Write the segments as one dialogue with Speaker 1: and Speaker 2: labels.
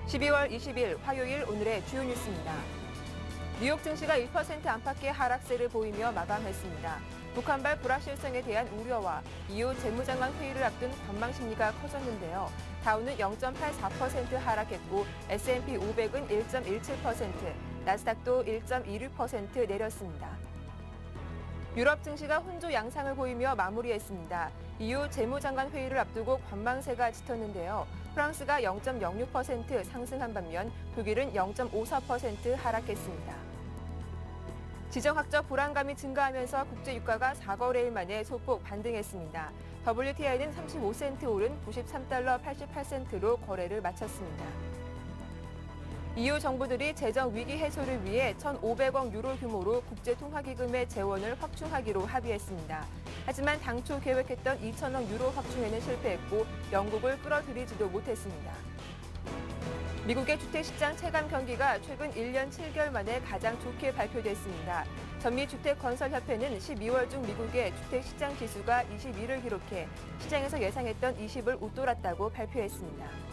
Speaker 1: 12월 20일 화요일 오늘의 주요 뉴스입니다. 뉴욕 증시가 1% 안팎의 하락세를 보이며 마감했습니다. 북한발 불확실성에 대한 우려와 이후 재무장관 회의를 앞둔 관망 심리가 커졌는데요. 다우는 0.84% 하락했고 S&P 500은 1.17%, 나스닥도 1.26% 내렸습니다. 유럽 증시가 혼조 양상을 보이며 마무리했습니다. 이후 재무장관 회의를 앞두고 관망세가 짙었는데요. 프랑스가 0.06% 상승한 반면 독일은 0.54% 하락했습니다. 지정학적 불안감이 증가하면서 국제 유가가 4거래일 만에 소폭 반등했습니다. WTI는 35센트 오른 93달러 88센트로 거래를 마쳤습니다. EU 정부들이 재정 위기 해소를 위해 1,500억 유로 규모로 국제통화기금의 재원을 확충하기로 합의했습니다. 하지만 당초 계획했던 2,000억 유로 확충에는 실패했고 영국을 끌어들이지도 못했습니다. 미국의 주택시장 체감 경기가 최근 1년 7개월 만에 가장 좋게 발표됐습니다. 전미주택건설협회는 12월 중 미국의 주택시장 지수가 21을 기록해 시장에서 예상했던 20을 웃돌았다고 발표했습니다.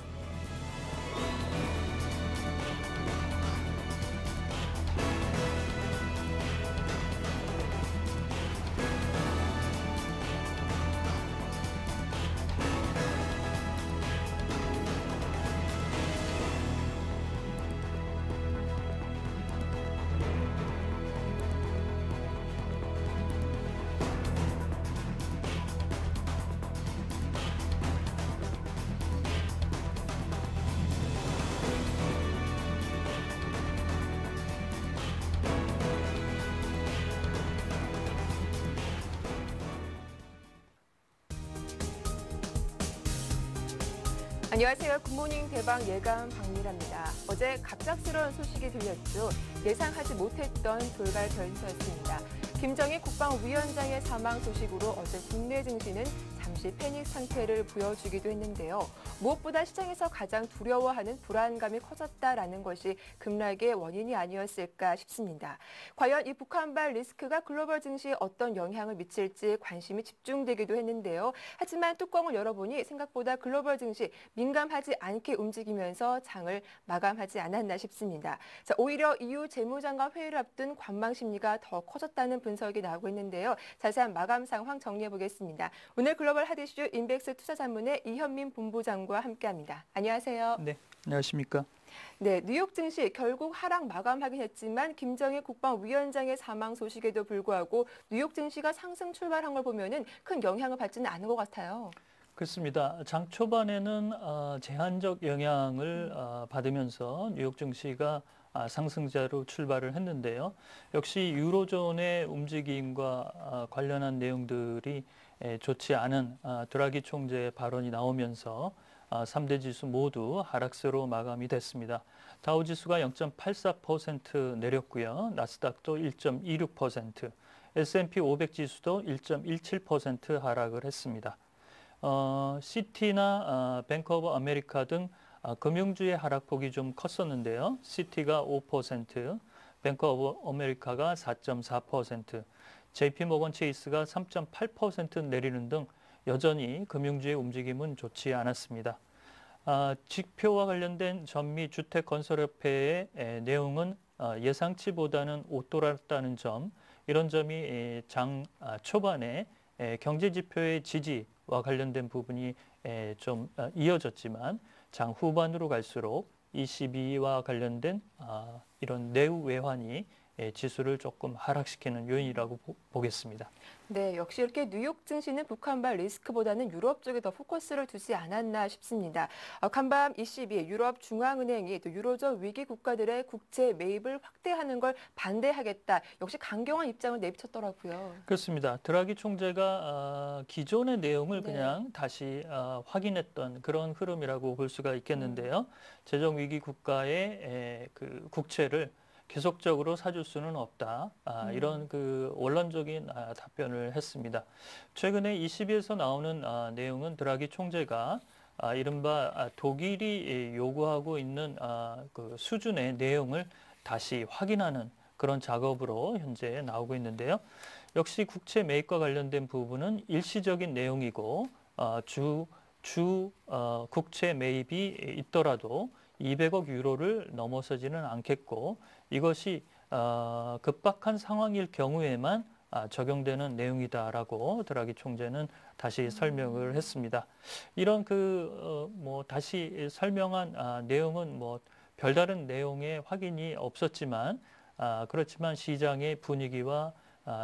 Speaker 1: 안녕하세요. 굿모닝 대방 예감 박미라입니다. 어제 갑작스러운 소식이 들렸죠. 예상하지 못했던 돌발 변수였습니다. 김정일 국방위원장의 사망 소식으로 어제 국내 증시는 잠시 패닉 상태를 보여주기도 했는데요. 무엇보다 시장에서 가장 두려워하는 불안감이 커졌다라는 것이 급락의 원인이 아니었을까 싶습니다. 과연 이 북한발 리스크가 글로벌 증시에 어떤 영향을 미칠지 관심이 집중되기도 했는데요. 하지만 뚜껑을 열어보니 생각보다 글로벌 증시 민감하지 않게 움직이면서 장을 마감하지 않았나 싶습니다. 자, 오히려 EU 재무장관 회의를 앞둔 관망 심리가 더 커졌다는 분석이 나오고 있는데요. 자세한 마감 상황 정리해 보겠습니다. 오늘 글로벌 하디슈 인백스 투자자문의 이현민 본부장과 함께합니다. 안녕하세요.
Speaker 2: 네, 안녕하십니까?
Speaker 1: 네, 뉴욕 증시 결국 하락 마감하긴 했지만 김정일 국방위원장의 사망 소식에도 불구하고 뉴욕 증시가 상승 출발한 걸 보면은 큰 영향을 받지는 않은 것 같아요.
Speaker 2: 그렇습니다. 장 초반에는 제한적 영향을 받으면서 뉴욕 증시가 상승자로 출발을 했는데요. 역시 유로존의 움직임과 관련한 내용들이 좋지 않은 드라기 총재의 발언이 나오면서 3대 지수 모두 하락세로 마감이 됐습니다. 다우지수가 0.84% 내렸고요. 나스닥도 1.26%, S&P 500 지수도 1.17% 하락을 했습니다. 시티나 뱅크 오브 아메리카 등 금융주의 하락폭이 좀 컸었는데요. 시티가 5%, 뱅크 오브 아메리카가 4.4%, JP모건 체이스가 3.8% 내리는 등 여전히 금융주의 움직임은 좋지 않았습니다. 지표와 관련된 전미주택건설협회의 내용은 예상치보다는 옷돌았다는 점, 이런 점이 장 초반에 경제지표의 지지와 관련된 부분이 좀 이어졌지만 장 후반으로 갈수록 ECB와 관련된 이런 내후 외환이 지수를 조금 하락시키는 요인이라고 보겠습니다.
Speaker 1: 네, 역시 이렇게 뉴욕 증시는 북한발 리스크보다는 유럽 쪽에 더 포커스를 두지 않았나 싶습니다. 간밤 22 유럽 중앙은행이 또 유로존 위기 국가들의 국채 매입을 확대하는 걸 반대하겠다. 역시 강경한 입장을 내비쳤더라고요.
Speaker 2: 그렇습니다. 드라기 총재가 기존의 내용을 그냥 다시 확인했던 그런 흐름이라고 볼 수가 있겠는데요. 재정 위기 국가의 그 국채를 계속적으로 사줄 수는 없다. 이런 그 원론적인 답변을 했습니다. 최근에 22에서 나오는 내용은 드라기 총재가 이른바 독일이 요구하고 있는 그 수준의 내용을 다시 확인하는 그런 작업으로 현재 나오고 있는데요. 역시 국채 매입과 관련된 부분은 일시적인 내용이고 국채 매입이 있더라도 200억 유로를 넘어서지는 않겠고 이것이 급박한 상황일 경우에만 적용되는 내용이다라고 드라기 총재는 다시 설명을 했습니다. 이런 뭐 다시 설명한 내용은 뭐 별다른 내용의 확인이 없었지만 그렇지만 시장의 분위기와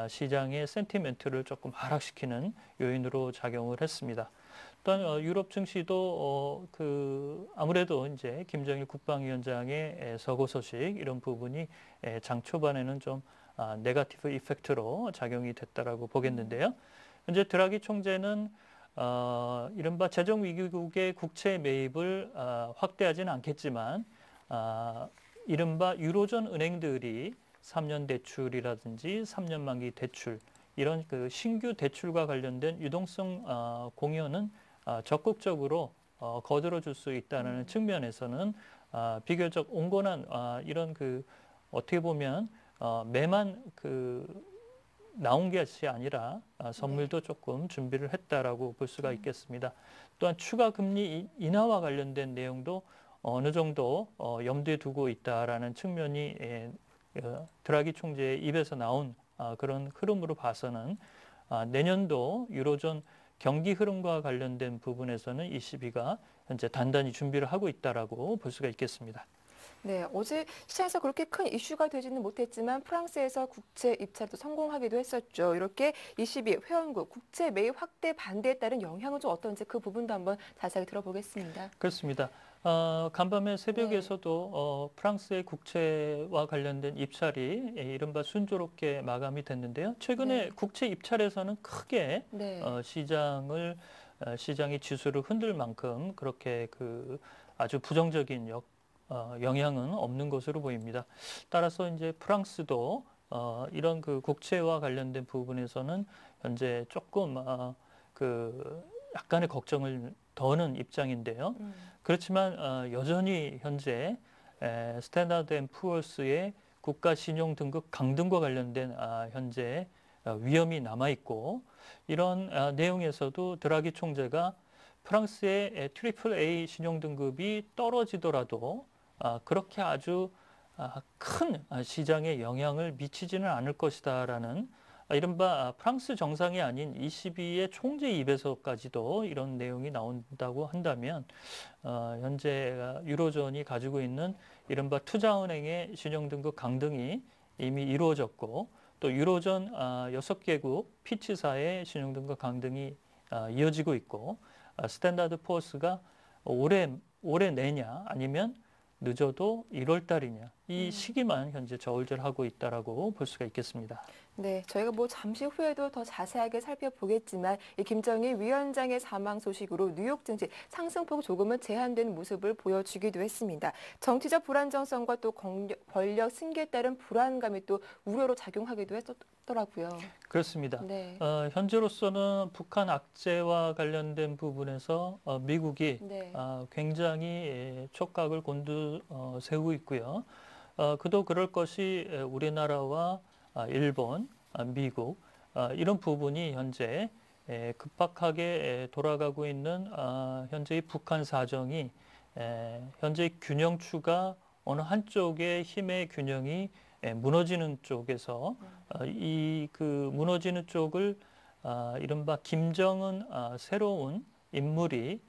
Speaker 2: 시장의 센티멘트를 조금 하락시키는 요인으로 작용을 했습니다. 또한 유럽 증시도 아무래도 이제 김정일 국방위원장의 서거 소식 이런 부분이 장 초반에는 좀 네거티브 이펙트로 작용이 됐다라고 보겠는데요. 현재 드라기 총재는 이른바 재정위기국의 국채 매입을 확대하지는 않겠지만 이른바 유로존 은행들이 3년 대출이라든지 3년 만기 대출 이런 그 신규 대출과 관련된 유동성 공여는 적극적으로 거들어 줄 수 있다는 측면에서는 비교적 온건한 이런 어떻게 보면 매만 나온 것이 아니라 선물도 조금 준비를 했다라고 볼 수가 있겠습니다. 또한 추가 금리 인하와 관련된 내용도 어느 정도 염두에 두고 있다라는 측면이 드라기 총재의 입에서 나온 그런 흐름으로 봐서는 내년도 유로존 경기 흐름과 관련된 부분에서는 ECB가 현재 단단히 준비를 하고 있다라고 볼 수가 있겠습니다.
Speaker 1: 네, 어제 시장에서 그렇게 큰 이슈가 되지는 못했지만 프랑스에서 국채 입찰도 성공하기도 했었죠. 이렇게 ECB 회원국 국채 매입 확대 반대에 따른 영향은 좀 어떤지 그 부분도 한번 자세하게 들어보겠습니다.
Speaker 2: 그렇습니다. 간밤에 새벽에서도 프랑스의 국채와 관련된 입찰이 이른바 순조롭게 마감이 됐는데요. 최근에 국채 입찰에서는 크게 시장의 지수를 흔들 만큼 그렇게 아주 부정적인 영향은 없는 것으로 보입니다. 따라서 이제 프랑스도 이런 국채와 관련된 부분에서는 현재 조금 약간의 걱정을 더는 입장인데요. 그렇지만 여전히 현재 스탠다드 앤 푸어스의 국가 신용 등급 강등과 관련된 현재 위험이 남아 있고 이런 내용에서도 드라기 총재가 프랑스의 트리플 A 신용 등급이 떨어지더라도 그렇게 아주 큰 시장에 영향을 미치지는 않을 것이다라는 이른바 프랑스 정상이 아닌 ECB의 총재 입에서까지도 이런 내용이 나온다고 한다면 현재 유로존이 가지고 있는 이른바 투자은행의 신용등급 강등이 이미 이루어졌고 또 유로존 6개국 피치사의 신용등급 강등이 이어지고 있고 스탠다드 포어스가 올해 내냐 아니면 늦어도 1월 달이냐 이 시기만 현재 저울질하고 있다라고 볼 수가 있겠습니다.
Speaker 1: 네, 저희가 뭐 잠시 후에도 더 자세하게 살펴보겠지만 이 김정일 위원장의 사망 소식으로 뉴욕 증시 상승폭 조금은 제한된 모습을 보여주기도 했습니다. 정치적 불안정성과 또 권력 승계에 따른 불안감이 또 우려로 작용하기도 했더라고요.
Speaker 2: 그렇습니다.
Speaker 1: 네.
Speaker 2: 현재로서는 북한 악재와 관련된 부분에서 미국이 굉장히 촉각을 곤두세우고 있고요. 그도 그럴 것이 우리나라와 일본, 미국 이런 부분이 현재 급박하게 돌아가고 있는 현재의 북한 사정이 현재 균형추가 어느 한쪽의 힘의 균형이 무너지는 쪽에서 이 무너지는 쪽을 이른바 김정은 새로운 인물이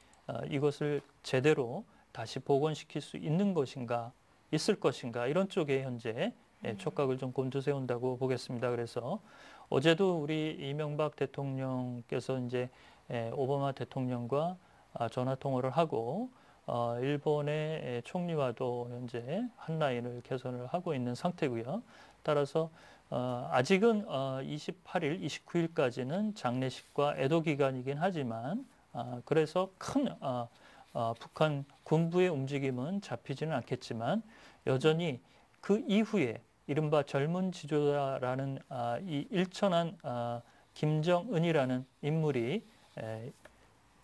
Speaker 2: 이것을 제대로 다시 복원시킬 수 있는 것인가 있을 것인가 이런 쪽에 현재 촉각을 좀 곤두세운다고 보겠습니다. 그래서 어제도 우리 이명박 대통령께서 이제 오바마 대통령과 전화 통화를 하고 일본의 총리와도 현재 한라인을 개선을 하고 있는 상태고요. 따라서 아직은 28일, 29일까지는 장례식과 애도 기간이긴 하지만 그래서 큰 북한 군부의 움직임은 잡히지는 않겠지만 여전히 그 이후에 이른바 젊은 지도자라는 이 일천한 김정은이라는 인물이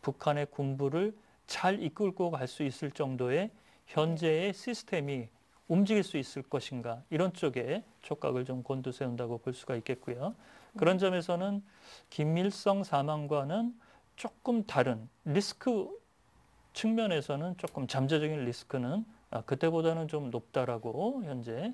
Speaker 2: 북한의 군부를 잘 이끌고 갈 수 있을 정도의 현재의 시스템이 움직일 수 있을 것인가 이런 쪽에 촉각을 좀 곤두세운다고 볼 수가 있겠고요. 그런 점에서는 김일성 사망과는 조금 다른 리스크 측면에서는 조금 잠재적인 리스크는 그때보다는 좀 높다라고 현재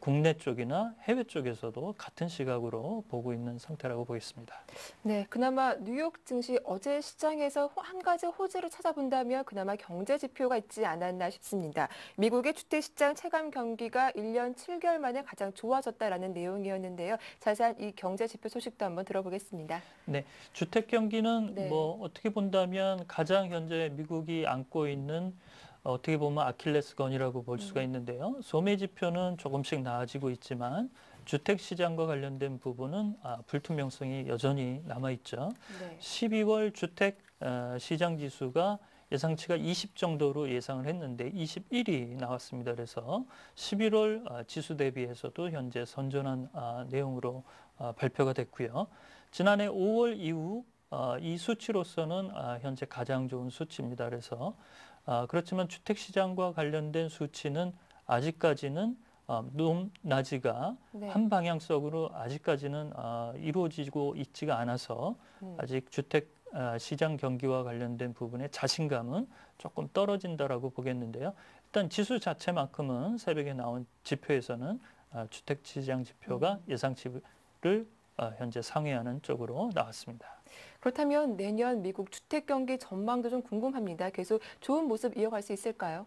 Speaker 2: 국내 쪽이나 해외 쪽에서도 같은 시각으로 보고 있는 상태라고 보겠습니다.
Speaker 1: 네, 그나마 뉴욕 증시 어제 시장에서 한 가지 호재를 찾아본다면 그나마 경제 지표가 있지 않았나 싶습니다. 미국의 주택시장 체감 경기가 1년 7개월 만에 가장 좋아졌다라는 내용이었는데요. 자세한 이 경제 지표 소식도 한번 들어보겠습니다.
Speaker 2: 네, 주택 경기는
Speaker 1: 네.
Speaker 2: 뭐 어떻게 본다면 가장 현재 미국이 안고 있는 어떻게 보면 아킬레스건이라고 볼 수가 있는데요. 소매 지표는 조금씩 나아지고 있지만 주택 시장과 관련된 부분은 불투명성이 여전히 남아 있죠.
Speaker 1: 네.
Speaker 2: 12월 주택 시장 지수가 예상치가 20 정도로 예상을 했는데 21이 나왔습니다. 그래서 11월 지수 대비해서도 현재 선전한 내용으로 발표가 됐고요. 지난해 5월 이후 이 수치로서는 현재 가장 좋은 수치입니다. 그래서 그렇지만 주택시장과 관련된 수치는 아직까지는 높낮이가
Speaker 1: 네.
Speaker 2: 한 방향성으로 아직까지는 이루어지고 있지가 않아서 아직 주택 시장 경기와 관련된 부분의 자신감은 조금 떨어진다라고 보겠는데요. 일단 지수 자체만큼은 새벽에 나온 지표에서는 주택 시장 지표가 예상치를 현재 상회하는 쪽으로 나왔습니다.
Speaker 1: 그렇다면 내년 미국 주택 경기 전망도 좀 궁금합니다. 계속 좋은 모습 이어갈 수 있을까요?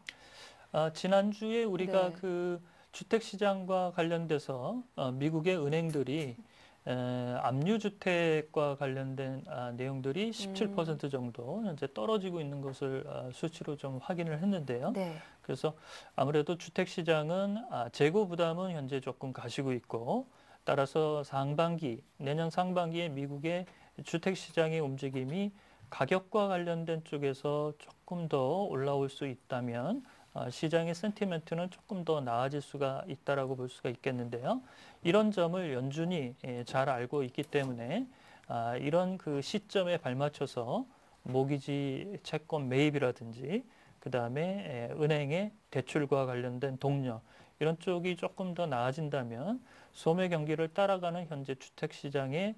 Speaker 2: 지난주에 우리가
Speaker 1: 네.
Speaker 2: 그 주택 시장과 관련돼서 미국의 은행들이 압류주택과 관련된 내용들이 17% 정도 현재 떨어지고 있는 것을 수치로 좀 확인을 했는데요.
Speaker 1: 네.
Speaker 2: 그래서 아무래도 주택 시장은 재고 부담은 현재 조금 가시고 있고 따라서 내년 상반기에 미국의 주택 시장의 움직임이 가격과 관련된 쪽에서 조금 더 올라올 수 있다면 시장의 센티멘트는 조금 더 나아질 수가 있다라고 볼 수가 있겠는데요. 이런 점을 연준이 잘 알고 있기 때문에 이런 그 시점에 발맞춰서 모기지 채권 매입이라든지 그다음에 은행의 대출과 관련된 동력 이런 쪽이 조금 더 나아진다면 소매 경기를 따라가는 현재 주택 시장의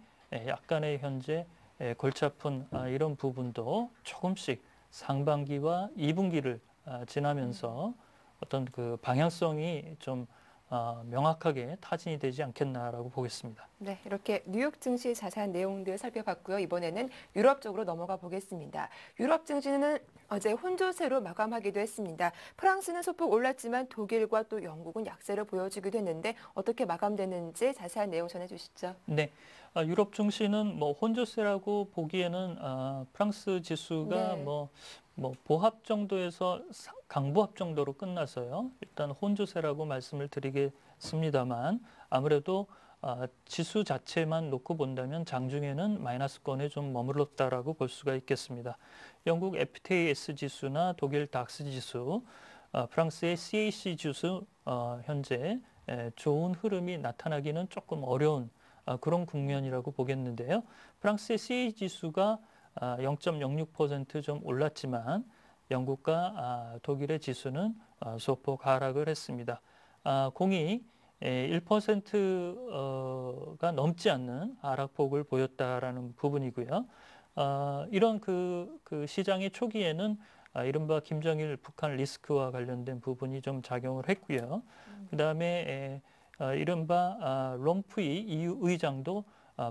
Speaker 2: 약간의 현재 골치 아픈 이런 부분도 조금씩 상반기와 2분기를 지나면서 어떤 그 방향성이 좀 명확하게 타진이 되지 않겠나라고 보겠습니다.
Speaker 1: 네, 이렇게 뉴욕 증시 자세한 내용들 살펴봤고요. 이번에는 유럽 쪽으로 넘어가 보겠습니다. 유럽 증시는 어제 혼조세로 마감하기도 했습니다. 프랑스는 소폭 올랐지만 독일과 또 영국은 약세를 보여주기도 했는데 어떻게 마감됐는지 자세한 내용 전해주시죠.
Speaker 2: 네, 유럽 증시는 뭐 혼조세라고 보기에는 프랑스 지수가
Speaker 1: 네.
Speaker 2: 뭐 보합 정도에서 강보합 정도로 끝나서요. 일단 혼조세라고 말씀을 드리겠습니다만 아무래도 지수 자체만 놓고 본다면 장중에는 마이너스권에 좀 머물렀다라고 볼 수가 있겠습니다. 영국 FTSE 지수나 독일 닥스 지수, 프랑스의 CAC 지수 현재 좋은 흐름이 나타나기는 조금 어려운 그런 국면이라고 보겠는데요. 프랑스의 CAC 지수가 0.06% 좀 올랐지만 영국과 독일의 지수는 소폭 하락을 했습니다. 공이 1%가 넘지 않는 하락폭을 보였다라는 부분이고요. 이런 그 시장의 초기에는 이른바 김정일 북한 리스크와 관련된 부분이 좀 작용을 했고요. 그다음에 이른바 롬프이 EU 의장도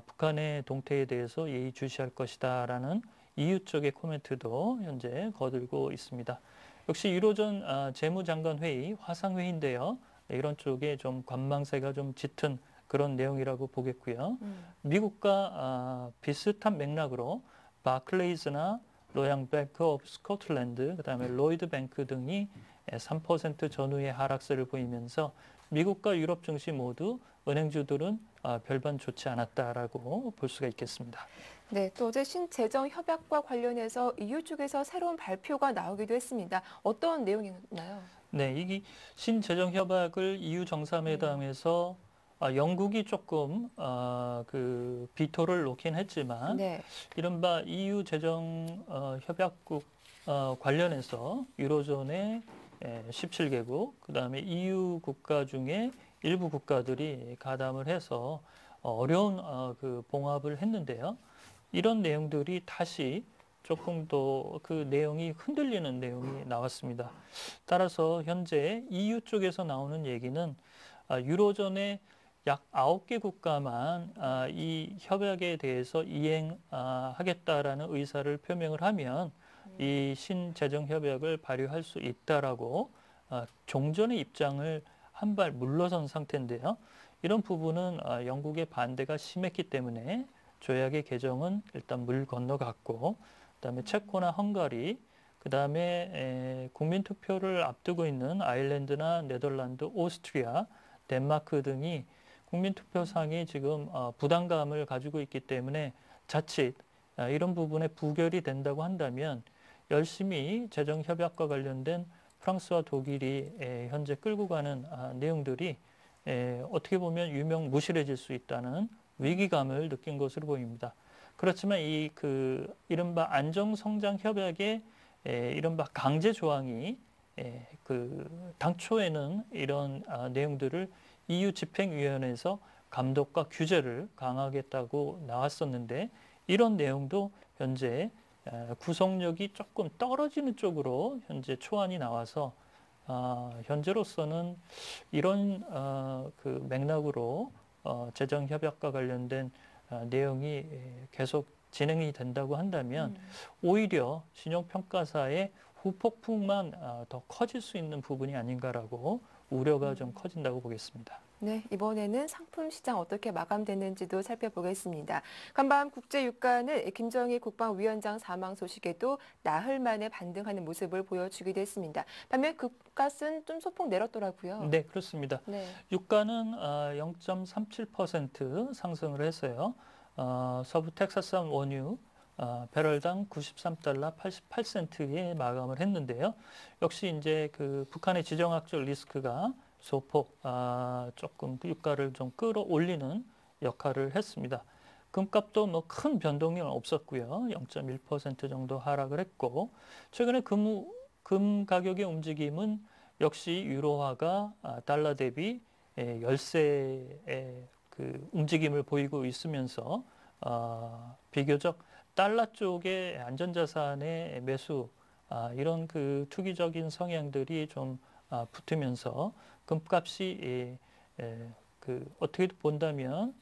Speaker 2: 북한의 동태에 대해서 예의주시할 것이다라는 EU 쪽의 코멘트도 현재 거들고 있습니다. 역시 유로존 재무장관회의 화상회의인데요. 이런 쪽에 좀 관망세가 좀 짙은 그런 내용이라고 보겠고요. 미국과 비슷한 맥락으로 바클레이즈나 로양 뱅크 오브 스코틀랜드, 그다음에 로이드 뱅크 등이 3% 전후의 하락세를 보이면서 미국과 유럽 증시 모두 은행주들은 별반 좋지 않았다라고 볼 수가 있겠습니다.
Speaker 1: 네, 또 어제 신재정 협약과 관련해서 EU 쪽에서 새로운 발표가 나오기도 했습니다. 어떤 내용이었나요?
Speaker 2: 네, 이 신재정 협약을 EU 정상회담에서 영국이 조금 그 비토를 놓긴 했지만
Speaker 1: 네.
Speaker 2: 이른바 EU 재정 협약국 관련해서 유로존의 17개국, 그다음에 EU 국가 중에 일부 국가들이 가담을 해서 어려운 그 봉합을 했는데요. 이런 내용들이 다시 조금 더 그 내용이 흔들리는 내용이 나왔습니다. 따라서 현재 EU 쪽에서 나오는 얘기는 유로존의 약 9개 국가만 이 협약에 대해서 이행하겠다라는 의사를 표명을 하면 이 신재정 협약을 발효할 수 있다라고 종전의 입장을 한 발 물러선 상태인데요. 이런 부분은 영국의 반대가 심했기 때문에 조약의 개정은 일단 물 건너갔고, 그다음에 체코나 헝가리, 그다음에 국민 투표를 앞두고 있는 아일랜드나 네덜란드, 오스트리아, 덴마크 등이 국민 투표상에 지금 부담감을 가지고 있기 때문에 자칫 이런 부분에 부결이 된다고 한다면 열심히 재정 협약과 관련된 프랑스와 독일이 현재 끌고 가는 내용들이 어떻게 보면 유명무실해질 수 있다는 위기감을 느낀 것으로 보입니다. 그렇지만 이 이른바 안정성장 협약의 이른바 강제 조항이 당초에는 이런 내용들을 EU 집행위원회에서 감독과 규제를 강화하겠다고 나왔었는데 이런 내용도 현재 구속력이 조금 떨어지는 쪽으로 현재 초안이 나와서 현재로서는 이런 맥락으로 재정 협약과 관련된 내용이 계속 진행이 된다고 한다면 오히려 신용평가사의 후폭풍만 더 커질 수 있는 부분이 아닌가라고 우려가 좀 커진다고 보겠습니다.
Speaker 1: 네, 이번에는 상품 시장 어떻게 마감됐는지도 살펴보겠습니다. 간밤 국제유가는 김정일 국방위원장 사망 소식에도 나흘 만에 반등하는 모습을 보여주기도 했습니다. 반면 금값은 좀 소폭 내렸더라고요.
Speaker 2: 네, 그렇습니다.
Speaker 1: 네.
Speaker 2: 유가는 0.37% 상승을 해서요. 서부 텍사스산 원유 배럴당 93달러 88센트에 마감을 했는데요. 역시 이제 북한의 지정학적 리스크가 소폭 조금 유가를 좀 끌어올리는 역할을 했습니다. 금값도 뭐 큰 변동은 없었고요. 0.1% 정도 하락을 했고 최근에 금 가격의 움직임은 역시 유로화가 달러 대비 열세의 움직임을 보이고 있으면서 비교적 달러 쪽의 안전자산의 매수 이런 투기적인 성향들이 좀 붙으면서 금값이 어떻게 본다면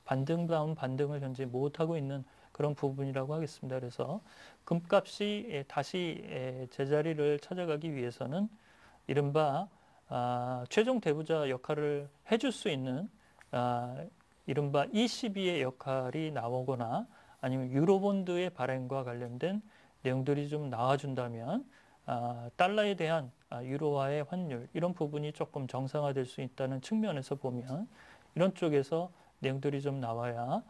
Speaker 2: 반등다운 반등을 현재 못하고 있는 그런 부분이라고 하겠습니다. 그래서 금값이 다시 제자리를 찾아가기 위해서는 이른바 최종 대부자 역할을 해줄 수 있는 이른바 ECB의 역할이 나오거나 아니면 유로본드의 발행과 관련된 내용들이 좀 나와준다면 달러에 대한 유로화의 환율 이런 부분이 조금 정상화될 수 있다는 측면에서 보면 이런 쪽에서 내용들이 좀 나와야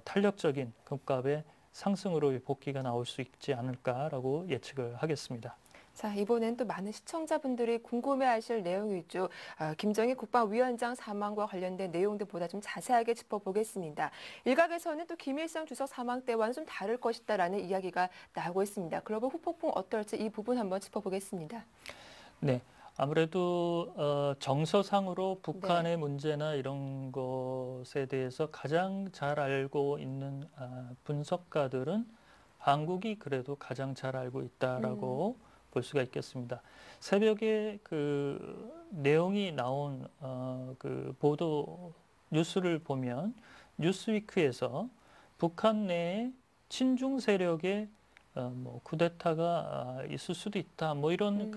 Speaker 2: 탄력적인 금값의 상승으로 복귀가 나올 수 있지 않을까라고 예측을 하겠습니다.
Speaker 1: 자, 이번엔 또 많은 시청자분들이 궁금해하실 내용이죠. 김정일 국방위원장 사망과 관련된 내용들보다 좀 자세하게 짚어보겠습니다. 일각에서는 또 김일성 주석 사망 때와는 좀 다를 것이다라는 이야기가 나오고 있습니다. 글로벌 후폭풍 어떨지 이 부분 한번 짚어보겠습니다.
Speaker 2: 네, 아무래도 정서상으로 북한의 문제나 이런 것에 대해서 가장 잘 알고 있는 분석가들은 한국이 그래도 가장 잘 알고 있다라고 볼 수가 있겠습니다. 새벽에 내용이 나온 보도 뉴스를 보면 뉴스위크에서 북한 내에 친중 세력의 쿠데타가 있을 수도 있다. 뭐 이런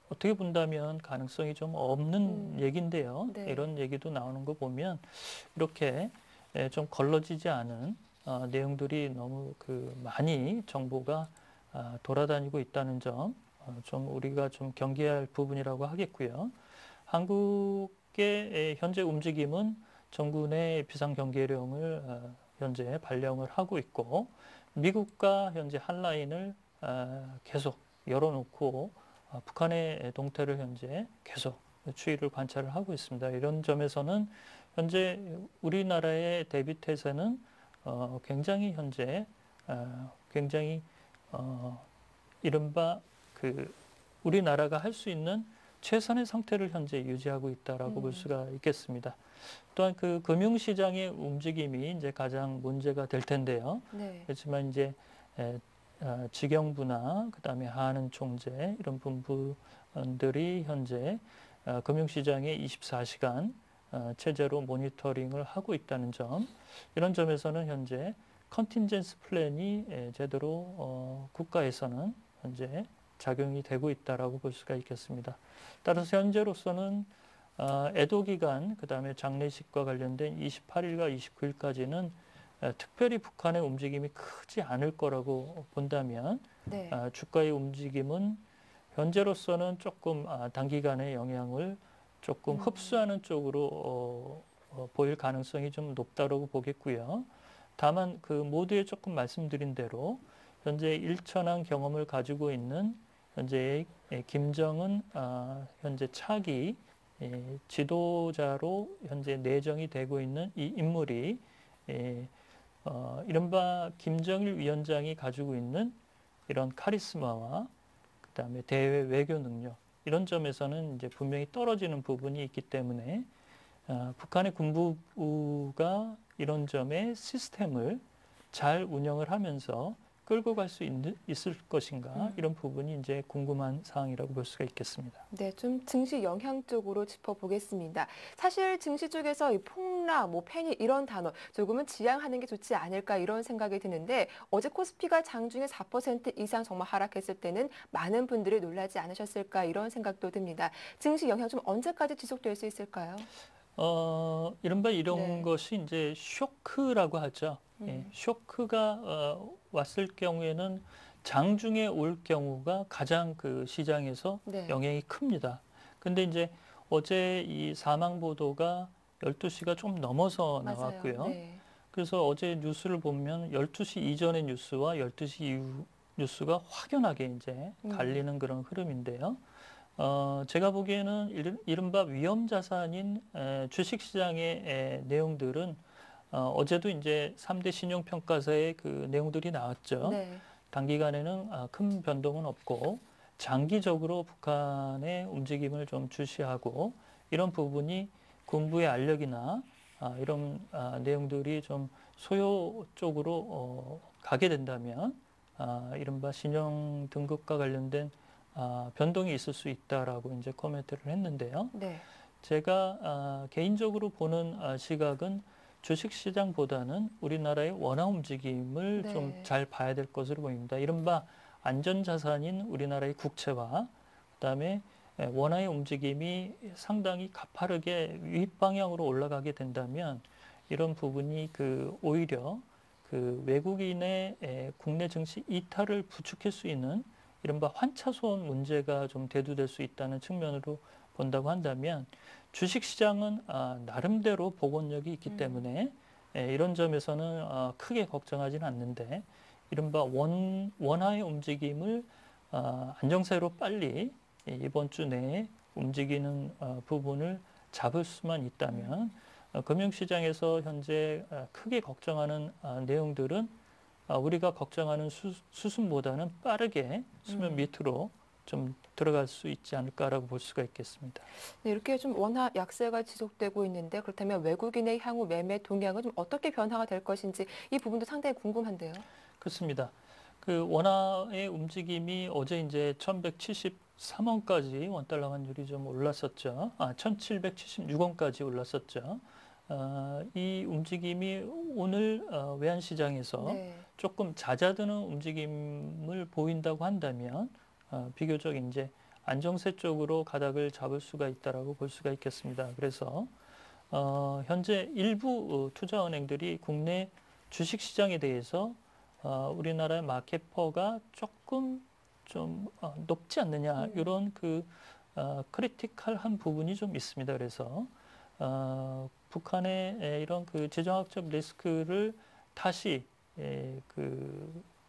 Speaker 2: 어떻게 본다면 가능성이 좀 없는 얘기인데요.
Speaker 1: 네.
Speaker 2: 이런 얘기도 나오는 거 보면 이렇게 좀 걸러지지 않은 내용들이 너무 많이 정보가 돌아다니고 있다는 점, 좀 우리가 좀 경계할 부분이라고 하겠고요. 한국의 현재 움직임은 정군의 비상경계령을 현재 발령을 하고 있고, 미국과 현재 한 라인을 계속 열어놓고 북한의 동태를 현재 계속 추이를 관찰을 하고 있습니다. 이런 점에서는 현재 우리나라의 대비태세는 굉장히 현재 굉장히 이른바 우리나라가 할 수 있는 최선의 상태를 현재 유지하고 있다라고 볼 수가 있겠습니다. 또한 금융시장의 움직임이 이제 가장 문제가 될 텐데요.
Speaker 1: 네.
Speaker 2: 그렇지만 이제 직영부나 그다음에 하는 총재 이런 분들이 현재 금융시장에 24시간 체제로 모니터링을 하고 있다는 점, 이런 점에서는 현재 컨틴전스 플랜이 제대로 국가에서는 현재 작용이 되고 있다라고 볼 수가 있겠습니다. 따라서 현재로서는 애도 기간, 그다음에 장례식과 관련된 28일과 29일까지는 특별히 북한의 움직임이 크지 않을 거라고 본다면
Speaker 1: 네.
Speaker 2: 주가의 움직임은 현재로서는 조금 단기간의 영향을 조금 흡수하는 쪽으로 보일 가능성이 좀 높다고 보겠고요. 다만 그 모두에 조금 말씀드린 대로 현재 일천한 경험을 가지고 있는 현재의 김정은 현재 차기 지도자로 현재 내정이 되고 있는 이 인물이 이른바 김정일 위원장이 가지고 있는 이런 카리스마와 그다음에 대외 외교 능력, 이런 점에서는 이제 분명히 떨어지는 부분이 있기 때문에 북한의 군부가 이런 점의 시스템을 잘 운영을 하면서 끌고 갈 수 있을 것인가, 이런 부분이 이제 궁금한 사항이라고 볼 수가 있겠습니다.
Speaker 1: 네, 좀 증시 영향 쪽으로 짚어보겠습니다. 사실 증시 쪽에서 이 폭락, 패닉 이런 단어 조금은 지양하는 게 좋지 않을까 이런 생각이 드는데, 어제 코스피가 장중에 4% 이상 정말 하락했을 때는 많은 분들이 놀라지 않으셨을까 이런 생각도 듭니다. 증시 영향 좀 언제까지 지속될 수 있을까요?
Speaker 2: 이른바 이런
Speaker 1: 네.
Speaker 2: 것이 이제 쇼크라고 하죠. 쇼크가 왔을 경우에는 장중에 올 경우가 가장 그 시장에서
Speaker 1: 네.
Speaker 2: 영향이 큽니다. 근데 이제 어제 이 사망 보도가 12시가 좀 넘어서
Speaker 1: 맞아요.
Speaker 2: 나왔고요.
Speaker 1: 네.
Speaker 2: 그래서 어제 뉴스를 보면 12시 이전의 뉴스와 12시 이후 뉴스가 확연하게 이제 갈리는 그런 흐름인데요. 제가 보기에는 이른바 위험 자산인 주식시장의 내용들은 어제도 이제 3대 신용평가사의 그 내용들이 나왔죠.
Speaker 1: 네.
Speaker 2: 단기간에는 큰 변동은 없고 장기적으로 북한의 움직임을 좀 주시하고, 이런 부분이 군부의 알력이나 이런 내용들이 좀 소요 쪽으로 가게 된다면 이른바 신용 등급과 관련된 변동이 있을 수 있다라고 이제 코멘트를 했는데요.
Speaker 1: 네.
Speaker 2: 제가 개인적으로 보는 시각은 주식시장보다는 우리나라의 원화 움직임을 좀
Speaker 1: 네.
Speaker 2: 잘 봐야 될 것으로 보입니다. 이른바 안전자산인 우리나라의 국채와 그다음에 원화의 움직임이 상당히 가파르게 윗방향으로 올라가게 된다면, 이런 부분이 오히려 그 외국인의 국내 증시 이탈을 부추길 수 있는 이른바 환차손 문제가 좀 대두될 수 있다는 측면으로 본다고 한다면, 주식시장은 나름대로 복원력이 있기 때문에 이런 점에서는 크게 걱정하지는 않는데, 이른바 원화의 움직임을 안정세로 빨리 이번 주 내에 움직이는 부분을 잡을 수만 있다면 금융시장에서 현재 크게 걱정하는 내용들은 우리가 걱정하는 수순보다는 빠르게 수면 밑으로 좀 들어갈 수 있지 않을까라고 볼 수가 있겠습니다.
Speaker 1: 네, 이렇게 좀 원화 약세가 지속되고 있는데, 그렇다면 외국인의 향후 매매 동향은 좀 어떻게 변화가 될 것인지 이 부분도 상당히 궁금한데요.
Speaker 2: 그렇습니다. 그 원화의 움직임이 어제 이제 1173원까지 원달러 환율이 좀 올랐었죠. 1776원까지 올랐었죠. 이 움직임이 오늘 외환시장에서
Speaker 1: 네.
Speaker 2: 조금 잦아드는 움직임을 보인다고 한다면 비교적 이제 안정세 쪽으로 가닥을 잡을 수가 있다라고 볼 수가 있겠습니다. 그래서 현재 일부 투자은행들이 국내 주식시장에 대해서 우리나라의 마켓퍼가 조금 좀 높지 않느냐, 이런 크리티컬한 부분이 좀 있습니다. 그래서 북한의 이런 재정학적 리스크를 다시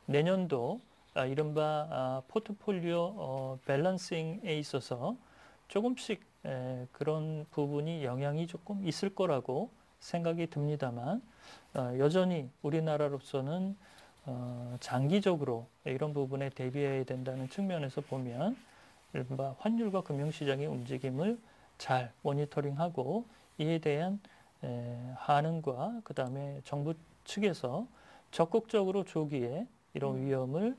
Speaker 2: 내년도 이른바 포트폴리오 밸런싱에 있어서 조금씩 그런 부분이 영향이 조금 있을 거라고 생각이 듭니다만, 여전히 우리나라로서는 장기적으로 이런 부분에 대비해야 된다는 측면에서 보면 이른바 환율과 금융시장의 움직임을 잘 모니터링하고, 이에 대한 한은과 그다음에 정부 측에서 적극적으로 조기에 이런 위험을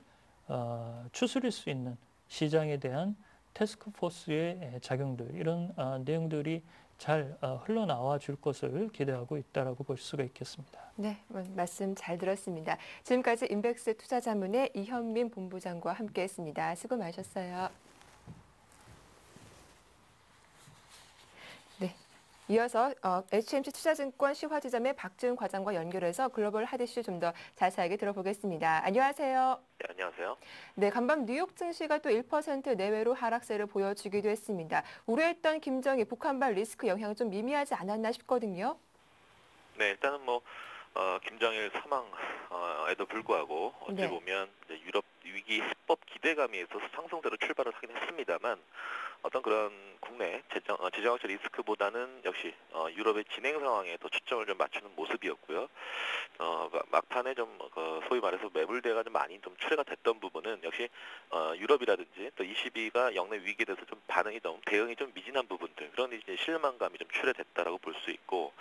Speaker 2: 추스릴 수 있는 시장에 대한 태스크포스의 작용들 이런 내용들이 잘 흘러나와 줄 것을 기대하고 있다라고 볼 수가 있겠습니다.
Speaker 1: 네, 말씀 잘 들었습니다. 지금까지 인백스 투자자문의 이현민 본부장과 함께했습니다. 수고 많으셨어요. 네. 이어서 HMC 투자증권 시화지점의 박지훈 과장과 연결해서 글로벌 핫 이슈 좀 더 자세하게 들어보겠습니다. 안녕하세요.
Speaker 3: 네, 안녕하세요.
Speaker 1: 네, 간밤 뉴욕 증시가 또 1% 내외로 하락세를 보여주기도 했습니다. 우려했던 김정희 북한발 리스크 영향 좀 미미하지 않았나 싶거든요.
Speaker 3: 네, 일단은 김정일 사망에도 불구하고 어찌
Speaker 1: 네.
Speaker 3: 보면 이제 유럽 위기 해법 기대감에 있어서 상승세로 출발을 하긴 했습니다만 어떤 그런 국내 재정학적 리스크보다는 역시 유럽의 진행 상황에 더 초점을 좀 맞추는 모습이었고요. 막판에 좀 소위 말해서 매물대가 좀 많이 좀 출회가 됐던 부분은 역시 유럽이라든지 또 ECB가 역내 위기에 대해서 좀 대응이 좀 미진한 부분들 그런 이제 실망감이 좀 출회됐다라고 볼 수 있고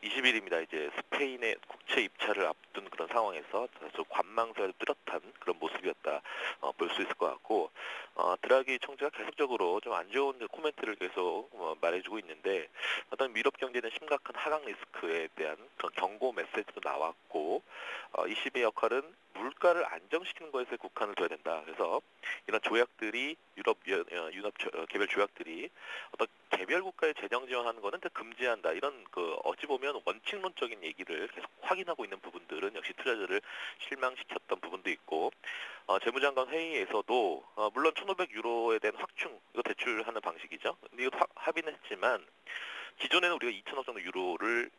Speaker 3: 20일입니다. 이제 스페인의 국채 입찰을 앞둔 그런 상황에서 다소 관망세를 뚜렷한 그런 모습이었다 볼 수 있을 것 같고 드라기 총재가 계속적으로 좀 안 좋은 코멘트를 계속 말해주고 있는데 어떤 유럽 경제는 심각한 하강 리스크에 대한 그런 경고 메시지도 나왔고 ECB의 역할은 물가를 안정시키는 것에 국한을 둬야 된다. 그래서 이런 조약들이 유럽 개별 조약들이 어떤 개별 국가의 재정 지원하는 거는 금지한다. 이런 어찌 보면 원칙론적인 얘기를 계속 확인하고 있는 부분들은 역시 투자자를 실망시켰던 부분도 있고 재무장관 회의에서도 물론 1,500유로에 대한 확충 이거 대출하는 방식이죠. 근데 이거 합의는 했지만 기존에는 우리가 2천억 정도 유로를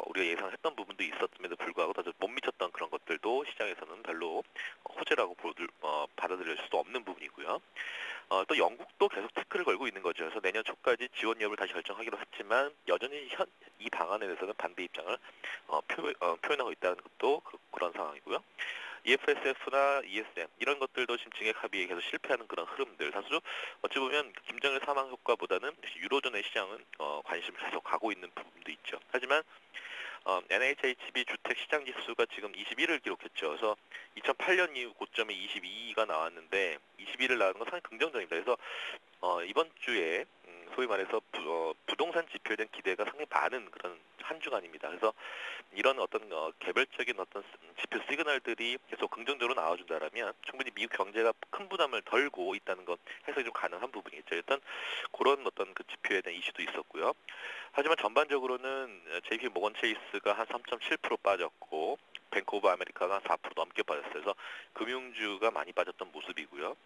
Speaker 3: 우리가 예상했던 부분도 있었음에도 불구하고 다들 못 미쳤던 그런 것들도 시장에서는 별로 호재라고 받아들일 수도 없는 부분이고요. 또 영국도 계속 태클을 걸고 있는 거죠. 그래서 내년 초까지 지원 여부를 다시 결정하기로 했지만 여전히 이 방안에 대해서는 반대 입장을 표현하고 있다는 것도 그런 상황이고요. EFSF나 ESM 이런 것들도 지금 증액 합의에 계속 실패하는 그런 흐름들. 사실 어찌 보면 김정일 사망 효과보다는 유로존의 시장은 관심을 계속 가고 있는 부분도 있죠. 하지만 NHHB 주택 시장 지수가 지금 21을 기록했죠. 그래서 2008년 이후 고점에 22가 나왔는데 21을 나오는 건 상당히 긍정적입니다. 그래서 이번 주에 소위 말해서 부동산 지표에 대한 기대가 상당히 많은 그런 한 주간입니다. 그래서 이런 어떤 개별적인 어떤 지표 시그널들이 계속 긍정적으로 나와준다라면 충분히 미국 경제가 큰 부담을 덜고 있다는 것 해석이 좀 가능한 부분이겠죠. 일단 그런 어떤 그 지표에 대한 이슈도 있었고요. 하지만 전반적으로는 JP 모건 체이스가 한 3.7% 빠졌고 뱅크 오브 아메리카가 한 4% 넘게 빠졌어요. 그래서 금융주가 많이 빠졌던 모습이고요.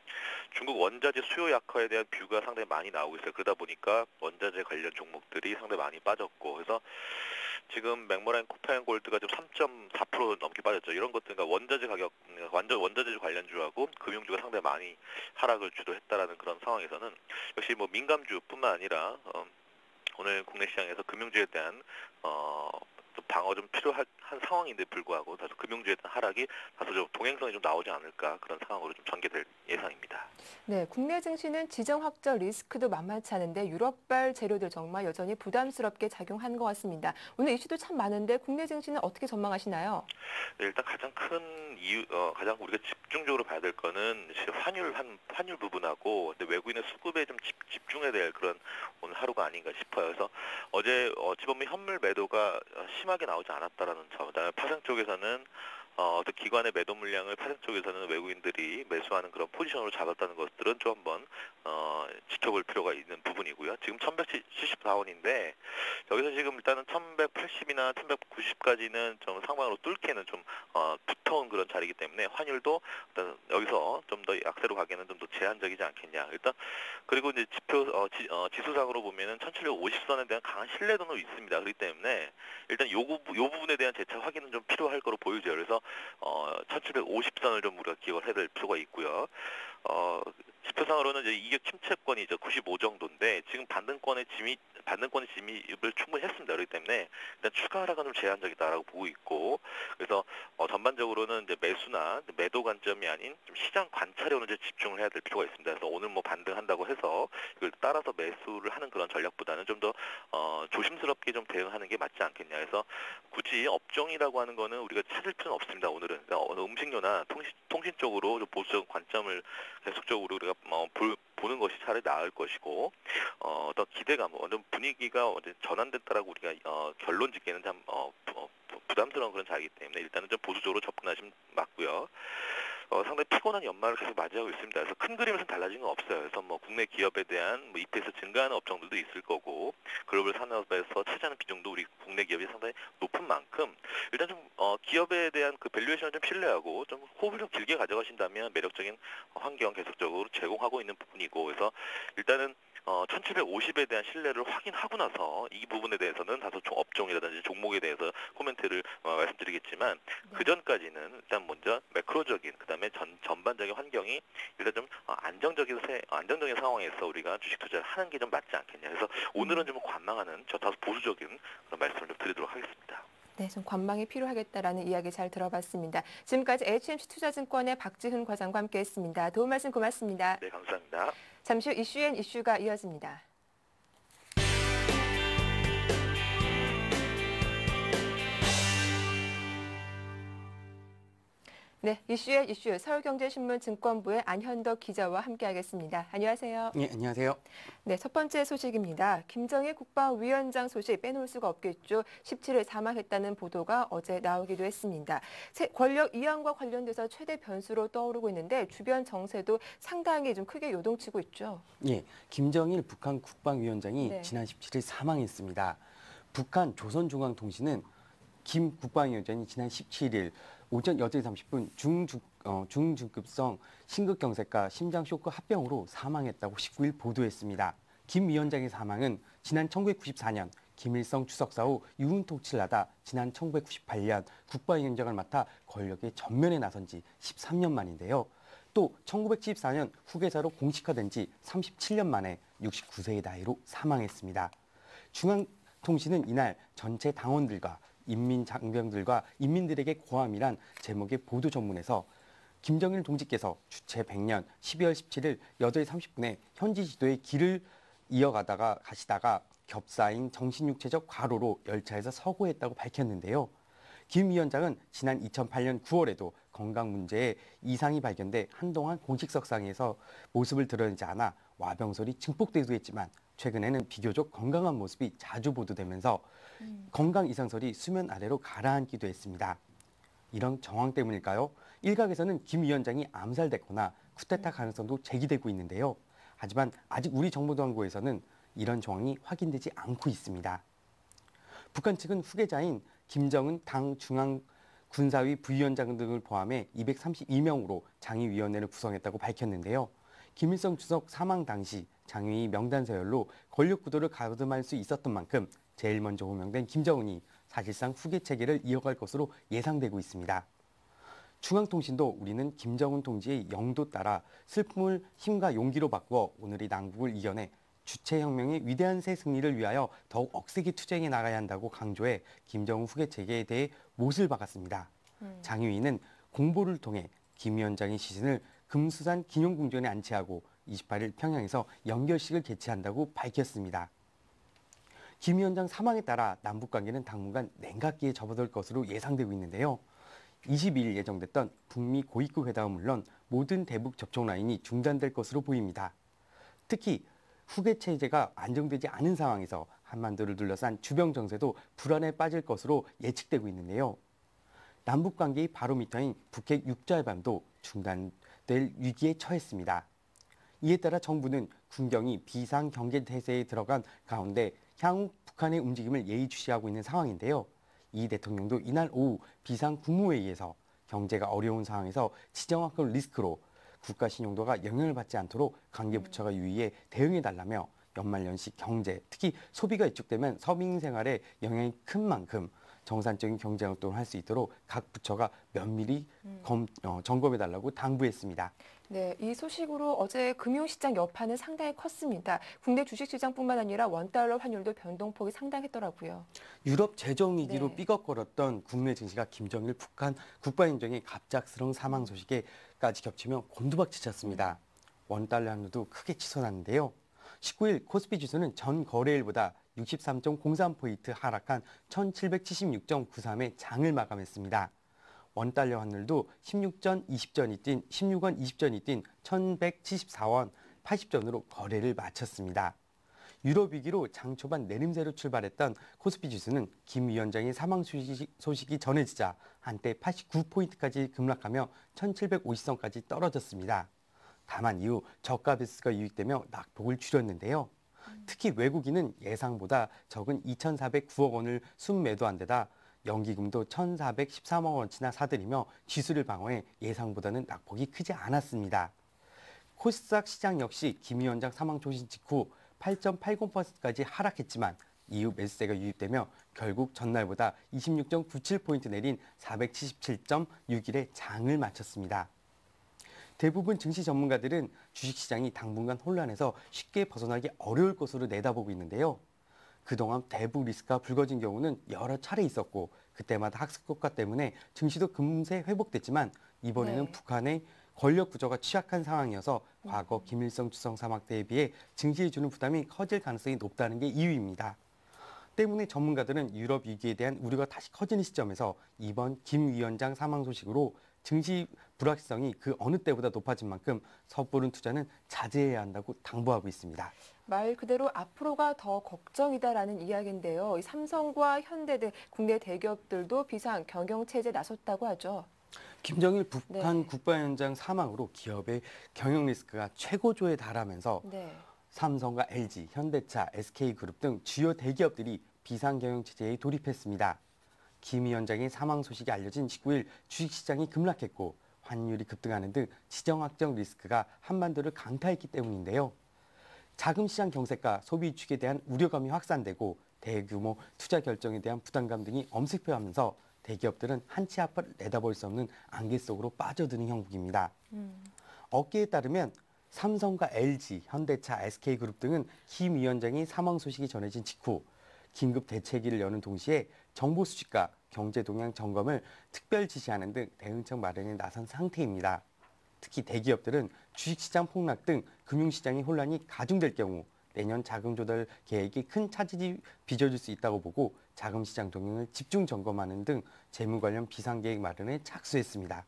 Speaker 3: 중국 원자재 수요 약화에 대한 뷰가 상당히 많이 나오고 있어요. 그러다 보니까 원자재 관련 종목들이 상당히 많이 빠졌고 그래서 지금 맥모란 코페앤골드가 좀 3.4% 넘게 빠졌죠. 이런 것들 그러니까 원자재 가격 원자재 관련주하고 금융주가 상당히 많이 하락을 주도했다라는 그런 상황에서는 역시 민감주뿐만 아니라 오늘 국내 시장에서 금융주에 대한 좀 방어 좀 필요한 상황인데 불구하고 다소 금융주에 대한 하락이 다소 좀 동행성이 좀 나오지 않을까 그런 상황으로 좀 전개될 예상입니다.
Speaker 1: 네, 국내 증시는 지정학적 리스크도 만만치 않은데 유럽발 재료들 정말 여전히 부담스럽게 작용하는 것 같습니다. 오늘 이슈도 참 많은데 국내 증시는 어떻게 전망하시나요?
Speaker 3: 네, 일단 가장 큰 이유, 가장 우리가 집중적으로 봐야 될 거는 환율 부분하고 외국인의 수급에 좀 집중해야 될 그런 오늘 하루가 아닌가 싶어요. 그래서 어제 지범미 현물 매도가 심하게 나오지 않았다라는 점, 그다음에 파생 쪽에서는 어떤 기관의 매도 물량을 파생 쪽에서는 외국인들이 매수하는 그런 포지션으로 잡았다는 것들은 좀 한번 지켜볼 필요가 있는 부분이고요. 지금 1174원인데 여기서 지금 일단은 1180이나 1190까지는 좀 상방으로 뚫기에는 좀 두터운 그런 자리이기 때문에 환율도 일단 여기서 좀 더 약세로 가기에는 좀 더 제한적이지 않겠냐. 일단 그리고 이제 지수상으로 보면은 1750선에 대한 강한 신뢰도는 있습니다. 그렇기 때문에 일단 요 부분에 대한 재차 확인은 좀 필요할 거로 보이죠. 그래서 1750선을 좀 우리가 기억을 해야 될 필요가 있고요. 지표상으로는 이제 이격 침체권이 이제 95 정도인데 지금 반등권의 진입을 충분히 했습니다. 그렇기 때문에 일단 추가 하락은 좀 제한적이다라고 보고 있고 그래서 전반적으로는 이제 매수나 매도 관점이 아닌 좀 시장 관찰에 오늘 이제 집중을 해야 될 필요가 있습니다. 그래서 오늘 뭐 반등한다고 해서 이걸 따라서 매수를 하는 그런 전략보다는 좀 더 조심스럽게 좀 대응하는 게 맞지 않겠냐. 그래서 굳이 업종이라고 하는 거는 우리가 찾을 필요는 없습니다. 오늘은 그러니까 어느 음식료나 통신 쪽으로 좀 보수적 관점을 계속적으로 우리가 보는 것이 차라리 나을 것이고 어떤 기대감, 어떤 분위기가 전환됐다라고 우리가 결론 짓기에는 참 부담스러운 그런 자리이기 때문에 일단은 좀 보수적으로 접근하시면 맞고요. 상당히 피곤한 연말을 계속 맞이하고 있습니다. 그래서 큰 그림에서는 달라진 건 없어요. 그래서 뭐 국내 기업에 대한 뭐 EPS 증가하는 업종들도 있을 거고 글로벌 산업에서 차지하는 비중도 우리 국내 기업이 상당히 높은 만큼 일단 좀 기업에 대한 그 밸류에이션을 좀 신뢰하고 좀 호흡을 좀 길게 가져가신다면 매력적인 환경 계속적으로 제공하고 있는 부분이고 그래서 일단은 1750에 대한 신뢰를 확인하고 나서 이 부분에 대해서는 다소 업종이라든지 종목에 대해서 코멘트를 말씀드리겠지만 그 전까지는 일단 먼저 매크로적인 그다음에 전반적인 환경이 일단 좀 안정적인 상황에서 우리가 주식 투자를 하는 게 좀 맞지 않겠냐. 그래서 오늘은 좀 관망하는 다소 보수적인 그런 말씀을 좀 드리도록 하겠습니다.
Speaker 1: 네, 좀 관망이 필요하겠다라는 이야기 잘 들어봤습니다. 지금까지 HMC 투자증권의 박지훈 과장과 함께했습니다. 도움 말씀 고맙습니다.
Speaker 3: 네, 감사합니다.
Speaker 1: 잠시 후 이슈가 이어집니다. 네, 이슈 서울경제신문 증권부의 안현덕 기자와 함께하겠습니다. 안녕하세요.
Speaker 4: 네, 안녕하세요.
Speaker 1: 네, 첫 번째 소식입니다. 김정일 국방위원장 소식 빼놓을 수가 없겠죠. 17일 사망했다는 보도가 어제 나오기도 했습니다. 권력 이양과 관련돼서 최대 변수로 떠오르고 있는데 주변 정세도 상당히 좀 크게 요동치고 있죠.
Speaker 4: 예, 김정일 북한 국방위원장이
Speaker 1: 네.
Speaker 4: 지난 17일 사망했습니다. 북한 조선중앙통신은 김 국방위원장이 지난 17일 오전 8시 30분 중중급성 심근경색과 심장쇼크 합병으로 사망했다고 19일 보도했습니다. 김 위원장의 사망은 지난 1994년 김일성 추석사 후 유훈통치를 하다 지난 1998년 국방위원장을 맡아 권력의 전면에 나선 지 13년 만인데요. 또 1974년 후계자로 공식화된 지 37년 만에 69세의 나이로 사망했습니다. 중앙통신은 이날 전체 당원들과 인민장병들과 인민들에게 고함이란 제목의 보도 전문에서 김정일 동지께서 주체 100년 12월 17일 8시 30분에 현지 지도의 길을 가시다가 겹사인 정신육체적 과로로 열차에서 서고했다고 밝혔는데요. 김 위원장은 지난 2008년 9월에도 건강 문제에 이상이 발견돼 한동안 공식석상에서 모습을 드러내지 않아 와병설이 증폭되기도 했지만 최근에는 비교적 건강한 모습이 자주 보도되면서 건강 이상설이 수면 아래로 가라앉기도 했습니다. 이런 정황 때문일까요? 일각에서는 김 위원장이 암살됐거나 쿠데타 가능성도 제기되고 있는데요. 하지만 아직 우리 정보 당국에서는 이런 정황이 확인되지 않고 있습니다. 북한 측은 후계자인 김정은 당 중앙군사위 부위원장 등을 포함해 232명으로 장의위원회를 구성했다고 밝혔는데요. 김일성 주석 사망 당시 장의위 명단 서열로 권력 구도를 가늠할 수 있었던 만큼 제일 먼저 호명된 김정은이 사실상 후계 체계를 이어갈 것으로 예상되고 있습니다. 중앙통신도 우리는 김정은 동지의 영도 따라 슬픔을 힘과 용기로 바꾸어 오늘의 난국을 이겨내 주체혁명의 위대한 새 승리를 위하여 더욱 억세게 투쟁해 나가야 한다고 강조해 김정은 후계 체계에 대해 못을 박았습니다. 장의위는 공보를 통해 김 위원장의 시신을 금수산 기념궁전에 안치하고 28일 평양에서 연결식을 개최한다고 밝혔습니다. 김 위원장 사망에 따라 남북관계는 당분간 냉각기에 접어들 것으로 예상되고 있는데요. 22일 예정됐던 북미 고위급 회담은 물론 모든 대북 접촉 라인이 중단될 것으로 보입니다. 특히 후계 체제가 안정되지 않은 상황에서 한반도를 둘러싼 주변 정세도 불안에 빠질 것으로 예측되고 있는데요. 남북관계의 바로미터인 북핵 육자회담도 중단될 위기에 처했습니다. 이에 따라 정부는 군경이 비상경계태세에 들어간 가운데 향후 북한의 움직임을 예의주시하고 있는 상황인데요. 이 대통령도 이날 오후 비상국무회의에서 경제가 어려운 상황에서 지정학급 리스크로 국가 신용도가 영향을 받지 않도록 관계부처가 유의해 대응해달라며 연말연시 경제, 특히 소비가 위축되면 서민 생활에 영향이 큰 만큼 정상적인 경제 활동을 할 수 있도록 각 부처가 면밀히 점검해달라고 당부했습니다.
Speaker 1: 네, 이 소식으로 어제 금융시장 여파는 상당히 컸습니다. 국내 주식시장뿐만 아니라 원달러 환율도 변동폭이 상당했더라고요.
Speaker 4: 유럽 재정 위기로
Speaker 1: 네.
Speaker 4: 삐걱거렸던 국내 증시가 김정일 북한 국방위원장의 갑작스러운 사망 소식에까지 겹치며 곤두박질쳤습니다. 원달러 환율도 크게 치솟았는데요. 19일 코스피 지수는 전 거래일보다 63.03포인트 하락한 1776.93의 장을 마감했습니다. 원달러 환율도 16원 20전이 뛴 1174원 80전으로 거래를 마쳤습니다. 유럽 위기로 장 초반 내림세로 출발했던 코스피 지수는 김 위원장의 사망 소식이 전해지자 한때 89포인트까지 급락하며 1750선까지 떨어졌습니다. 다만 이후 저가 베이스가 유입되며 낙폭을 줄였는데요. 특히 외국인은 예상보다 적은 2,409억 원을 순매도한 데다 연기금도 1,413억 원치나 사들이며 지수를 방어해 예상보다는 낙폭이 크지 않았습니다. 코스닥 시장 역시 김 위원장 사망 소식 직후 8.80%까지 하락했지만 이후 매수세가 유입되며 결국 전날보다 26.97포인트 내린 477.61의 장을 마쳤습니다. 대부분 증시 전문가들은 주식시장이 당분간 혼란해서 쉽게 벗어나기 어려울 것으로 내다보고 있는데요. 그동안 대북 리스크가 불거진 경우는 여러 차례 있었고 그때마다 학습 효과 때문에 증시도 금세 회복됐지만 이번에는
Speaker 1: 네.
Speaker 4: 북한의 권력 구조가 취약한 상황이어서 과거 김일성 주석 사망 때에 비해 증시에 주는 부담이 커질 가능성이 높다는 게 이유입니다. 때문에 전문가들은 유럽 위기에 대한 우려가 다시 커지는 시점에서 이번 김 위원장 사망 소식으로 증시 불확실성이 그 어느 때보다 높아진 만큼 섣부른 투자는 자제해야 한다고 당부하고 있습니다.
Speaker 1: 말 그대로 앞으로가 더 걱정이다라는 이야기인데요. 이 삼성과 현대 등 국내 대기업들도 비상 경영 체제에 나섰다고 하죠.
Speaker 4: 김정일 북한
Speaker 1: 네.
Speaker 4: 국방위원장 사망으로 기업의 경영 리스크가 최고조에 달하면서
Speaker 1: 네.
Speaker 4: 삼성과 LG, 현대차, SK그룹 등 주요 대기업들이 비상 경영 체제에 돌입했습니다. 김 위원장의 사망 소식이 알려진 19일 주식시장이 급락했고 환율이 급등하는 등 지정학적 리스크가 한반도를 강타했기 때문인데요. 자금시장 경색과 소비 위축에 대한 우려감이 확산되고 대규모 투자 결정에 대한 부담감 등이 엄습해가면서 대기업들은 한치 앞을 내다볼 수 없는 안개 속으로 빠져드는 형국입니다. 업계에 따르면 삼성과 LG, 현대차, SK그룹 등은 김 위원장의 사망 소식이 전해진 직후 긴급 대책위를 여는 동시에 정보 수집과 경제 동향 점검을 특별 지시하는 등 대응책 마련에 나선 상태입니다. 특히 대기업들은 주식시장 폭락 등 금융시장의 혼란이 가중될 경우 내년 자금 조달 계획이 큰 차질이 빚어질 수 있다고 보고 자금시장 동향을 집중 점검하는 등 재무 관련 비상계획 마련에 착수했습니다.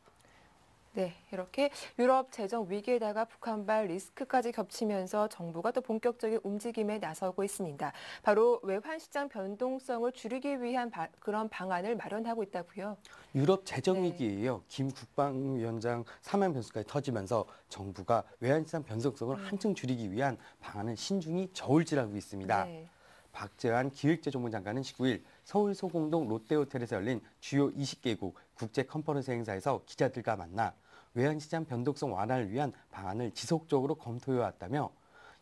Speaker 1: 네, 이렇게 유럽 재정 위기에다가 북한발 리스크까지 겹치면서 정부가 또 본격적인 움직임에 나서고 있습니다. 바로 외환시장 변동성을 줄이기 위한 그런 방안을 마련하고 있다고요.
Speaker 4: 유럽 재정
Speaker 1: 네.
Speaker 4: 위기에 이어 김 국방위원장 사망 변수까지 터지면서 정부가 외환시장 변동성을 한층 줄이기 위한 방안을 신중히 저울질하고 있습니다.
Speaker 1: 네.
Speaker 4: 박재환 기획재정부 장관은 19일 서울 소공동 롯데호텔에서 열린 주요 20개국 국제 컨퍼런스 행사에서 기자들과 만나 외환시장 변동성 완화를 위한 방안을 지속적으로 검토해왔다며